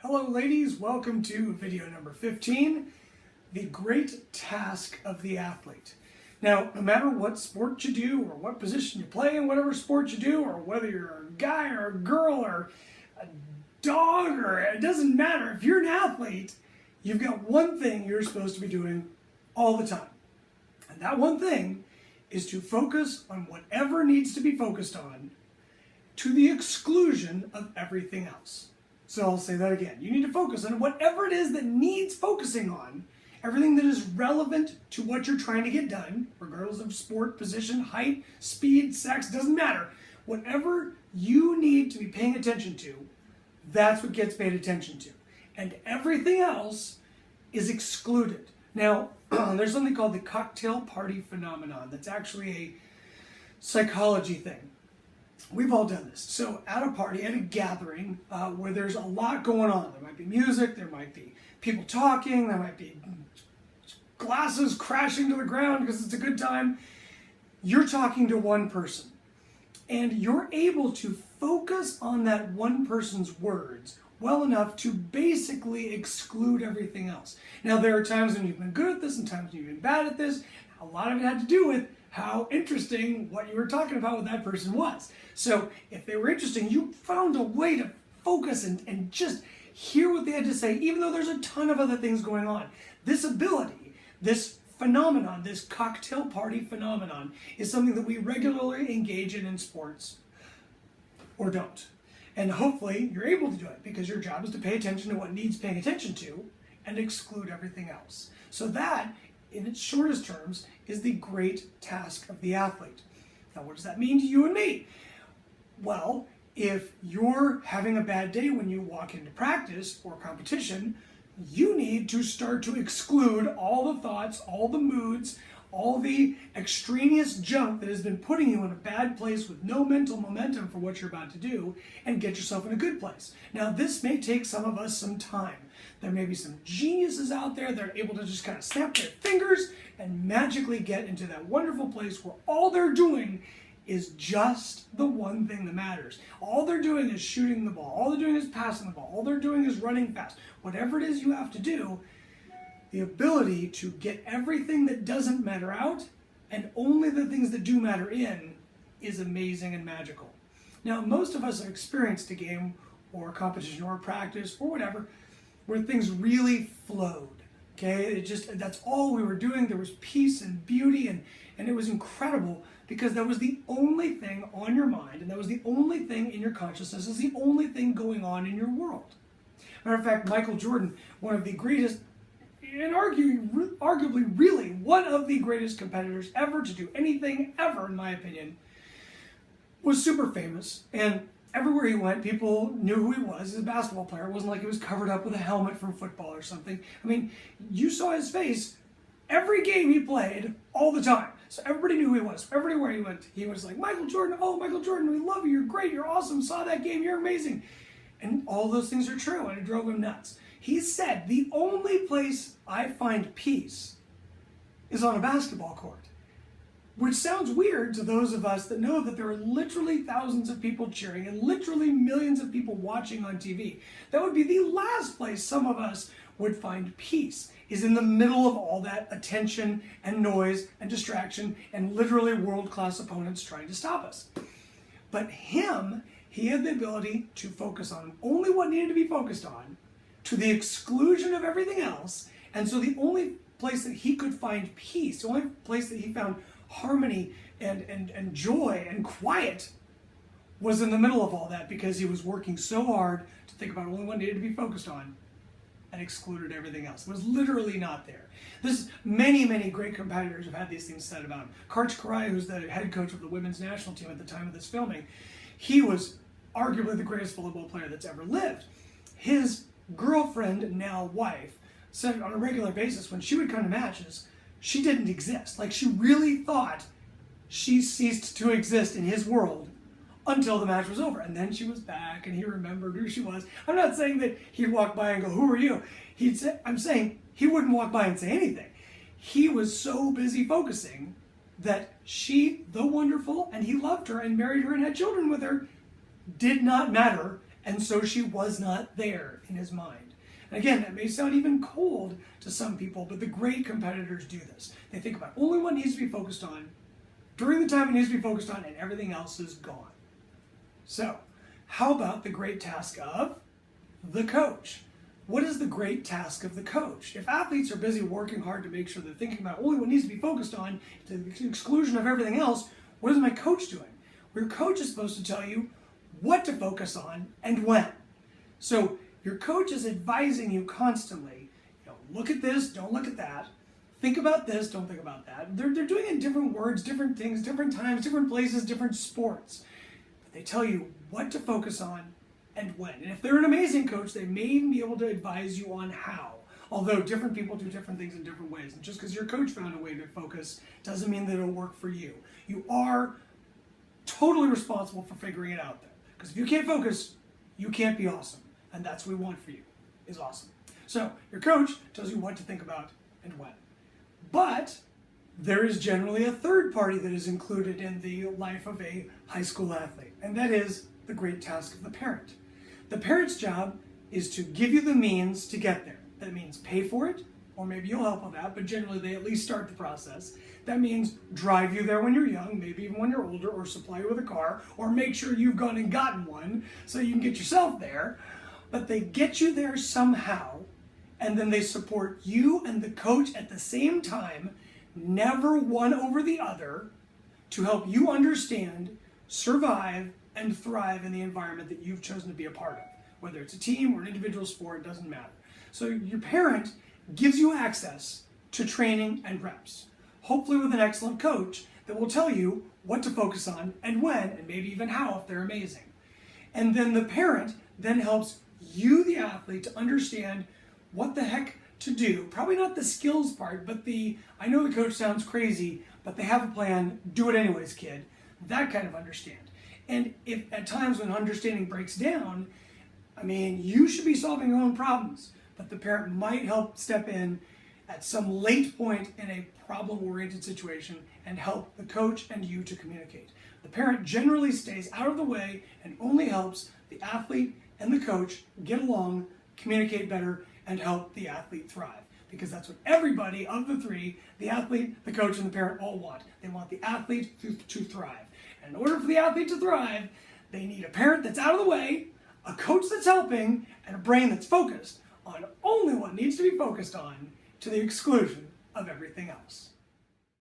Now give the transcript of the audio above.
Hello ladies, welcome to video number 15, the great task of the athlete. Now, no matter what sport you do or what position you play in whatever sport you do, or whether you're a guy or a girl or a dog, or it doesn't matter, if you're an athlete, you've got one thing you're supposed to be doing all the time. And that one thing is to focus on whatever needs to be focused on to the exclusion of everything else. So I'll say that again. You need to focus on whatever it is that needs focusing on, everything that is relevant to what you're trying to get done, regardless of sport, position, height, speed, sex, doesn't matter. Whatever you need to be paying attention to, that's what gets paid attention to. And everything else is excluded. Now, there's something called the cocktail party phenomenon. That's actually a psychology thing. We've all done this. So at a party, at a gathering, where there's a lot going on. There might be music, there might be people talking, there might be glasses crashing to the ground because it's a good time. You're talking to one person, and you're able to focus on that one person's words well enough to basically exclude everything else. Now, there are times when you've been good at this and times when you've been bad at this. A lot of it had to do with how interesting what you were talking about with that person was. So if they were interesting, you found a way to focus and just hear what they had to say, even though there's a ton of other things going on. This ability, this phenomenon, this cocktail party phenomenon, is something that we regularly engage in sports, or don't. And hopefully you're able to do it because your job is to pay attention to what needs paying attention to and exclude everything else. So that, in its shortest terms, is the great task of the athlete. Now, what does that mean to you and me? Well, if you're having a bad day when you walk into practice or competition, you need to start to exclude all the thoughts, all the moods, all the extraneous junk that has been putting you in a bad place with no mental momentum for what you're about to do, and get yourself in a good place. Now, this may take some of us some time. There may be some geniuses out there that are able to just kind of snap their fingers and magically get into that wonderful place where all they're doing is just the one thing that matters. All they're doing is shooting the ball. All they're doing is passing the ball. All they're doing is running fast. Whatever it is you have to do, the ability to get everything that doesn't matter out and only the things that do matter in is amazing and magical. Now, most of us have experienced a game or a competition or a practice or whatever where things really flowed. Okay, that's all we were doing. There was peace and beauty, and it was incredible because that was the only thing on your mind, and that was the only thing in your consciousness, is the only thing going on in your world. Matter of fact, Michael Jordan, one of the greatest, and arguably really one of the greatest competitors ever to do anything ever, in my opinion, was super famous, and everywhere he went, people knew who he was as a basketball player. It wasn't like he was covered up with a helmet from football or something. I mean, you saw his face every game he played all the time. So everybody knew who he was. Everywhere he went, he was like, Michael Jordan, oh, Michael Jordan, we love you, you're great, you're awesome, saw that game, you're amazing. And all those things are true, and it drove him nuts. He said, the only place I find peace is on a basketball court. Which sounds weird to those of us that know that there are literally thousands of people cheering and literally millions of people watching on TV. That would be the last place some of us would find peace, is in the middle of all that attention and noise and distraction and literally world-class opponents trying to stop us. But he had the ability to focus on only what needed to be focused on, to the exclusion of everything else. And so the only place that he could find peace, the only place that he found harmony and joy and quiet, was in the middle of all that, because he was working so hard to think about only what needed to be focused on and excluded everything else. It was literally not there. Many great competitors have had these things said about him. Karch Kiraly, who's the head coach of the women's national team at the time of this filming, he was arguably the greatest volleyball player that's ever lived. His girlfriend, now wife, said on a regular basis when she would come to matches, she didn't exist. Like, she really thought she ceased to exist in his world until the match was over. And then she was back and he remembered who she was. I'm not saying that he'd walk by and go, who are you? I'm saying he wouldn't walk by and say anything. He was so busy focusing that she, though wonderful, and he loved her and married her and had children with her, did not matter And so she was not there in his mind. And again, that may sound even cold to some people, but the great competitors do this. They think about only what needs to be focused on during the time it needs to be focused on, and everything else is gone. So, how about the great task of the coach? What is the great task of the coach? If athletes are busy working hard to make sure they're thinking about only what needs to be focused on to the exclusion of everything else, what is my coach doing? Well, your coach is supposed to tell you what to focus on and when. So your coach is advising you constantly, look at this, don't look at that. Think about this, don't think about that. They're doing it in different words, different things, different times, different places, different sports. But they tell you what to focus on and when. And if they're an amazing coach, they may even be able to advise you on how. Although different people do different things in different ways. And just because your coach found a way to focus doesn't mean that it'll work for you. You are totally responsible for figuring it out, though. Because if you can't focus, you can't be awesome. And that's what we want for you, is awesome. So your coach tells you what to think about and when. But there is generally a third party that is included in the life of a high school athlete. And that is the great task of the parent. The parent's job is to give you the means to get there. That means pay for it, or maybe you'll help with that, but generally they at least start the process. That means drive you there when you're young, maybe even when you're older, or supply you with a car, or make sure you've gone and gotten one so you can get yourself there. But they get you there somehow, and then they support you and the coach at the same time, never one over the other, to help you understand, survive, and thrive in the environment that you've chosen to be a part of. Whether it's a team or an individual sport, it doesn't matter. So your parent gives you access to training and reps, hopefully with an excellent coach that will tell you what to focus on and when, and maybe even how if they're amazing. And then the parent then helps you, the athlete, to understand what the heck to do. Probably not the skills part, but I know the coach sounds crazy, but they have a plan, do it anyways, kid. That kind of understand. And if at times when understanding breaks down, you should be solving your own problems, but the parent might help step in at some late point in a problem-oriented situation and help the coach and you to communicate. The parent generally stays out of the way and only helps the athlete and the coach get along, communicate better, and help the athlete thrive. Because that's what everybody of the three, the athlete, the coach, and the parent all want. They want the athlete to thrive. And in order for the athlete to thrive, they need a parent that's out of the way, a coach that's helping, and a brain that's focused on only what needs to be focused on to the exclusion of everything else.